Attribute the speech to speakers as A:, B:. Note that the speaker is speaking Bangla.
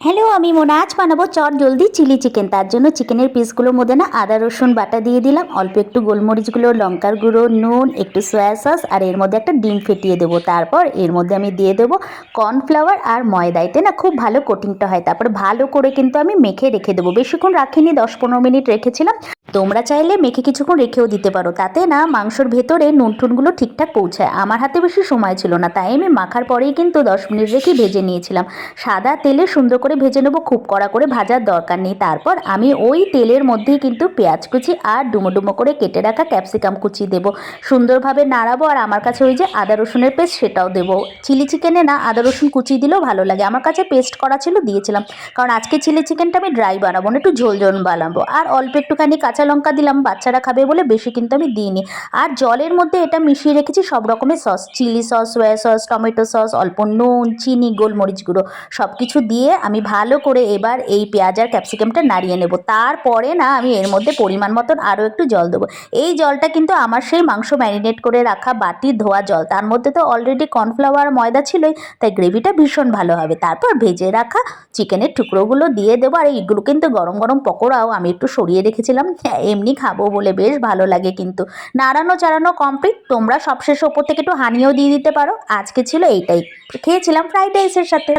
A: হ্যালো, আমি মোনা। আজ বানাবো চট জলদি চিলি চিকেন। তার জন্য চিকেনের পিসগুলোর মধ্যে আদা রসুন বাটা দিয়ে দিলাম, অল্প একটু গোলমরিচ গুঁড়ো, লঙ্কার গুঁড়ো, নুন, একটু সয়া সস আর এর মধ্যে একটা ডিম ফেটিয়ে দেবো। তারপর এর মধ্যে আমি দিয়ে দেবো কর্নফ্লাওয়ার আর ময়দা। এতে খুব ভালো কোটিংটা হয়। তারপর ভালো করে কিন্তু আমি মেখে রেখে দেবো। বেশিক্ষণ রাখিনি, 10-15 মিনিট রেখেছিলাম। তোমরা চাইলে মেখে কিছুক্ষণ রেখেও দিতে পারো, তাতে মাংসর ভেতরে নুন টুনগুলো ঠিকঠাক পৌঁছায়। আমার হাতে বেশি সময় ছিল না, তাই আমি মাখার পরেই কিন্তু 10 মিনিট রেখে ভেজে নিয়েছিলাম। সাদা তেলে সুন্দর করে ভেজে নেবো, খুব কড়া করে ভাজার দরকার নেই। তারপর আমি ওই তেলের মধ্যেই কিন্তু পেঁয়াজ কুচি আর ডুমো ডুমো করে কেটে রাখা ক্যাপসিকাম কুচি দেবো। সুন্দরভাবে নাড়াবো। আর আমার কাছে ওই যে আদা রসুনের পেস্ট, সেটাও দেবো। চিলি চিকেনে আদা রসুন কুচি দিলেও ভালো লাগে, আমার কাছে পেস্ট করা ছিল, দিয়েছিলাম। কারণ আজকে চিলি চিকেনটা আমি ড্রাই বানাবো না, একটু ঝোল ঝোল বানাবো। আর অল্প একটুখানি কাঁচা লঙ্কা দিলাম, বাচ্চারা খাবে বলে বেশি কিন্তু আমি দিইনি। আর জলের মধ্যে এটা মিশিয়ে রেখেছি সব রকমের sauce, chilli sauce, soy sauce, tomato sauce, অল্প নুন, চিনি, গোলমরিচ গুঁড়ো সব কিছু দিয়ে আমি ভালো করে এবার এই পেঁয়াজ আর ক্যাপসিকামটা নাড়িয়ে নেব। তারপরে আমি এর মধ্যে পরিমাণ মতন আরও একটু জল দেবো। এই জলটা কিন্তু আমার সেই মাংস ম্যারিনেট করে রাখা বাটির ধোয়া জল, তার মধ্যে তো অলরেডি কর্নফ্লাওয়ার ময়দা ছিলই, তাই গ্রেভিটা ভীষণ ভালো হবে। তারপর ভেজে রাখা চিকেনের টুকরোগুলো দিয়ে দেবো। আর এইগুলো কিন্তু গরম গরম পকোড়াও আমি একটু সরিয়ে রেখেছিলাম, এমনি খাবো বলে বেশ ভালো লাগে কিন্তু। নাড়ানো চাড়ানো কমপ্লিট। তোমরা সবশেষে ওপর থেকে একটু হানিও দিয়ে দিতে পারো। আজকে ছিল এইটাই, খেয়েছিলাম ফ্রাইড রাইসের সাথে।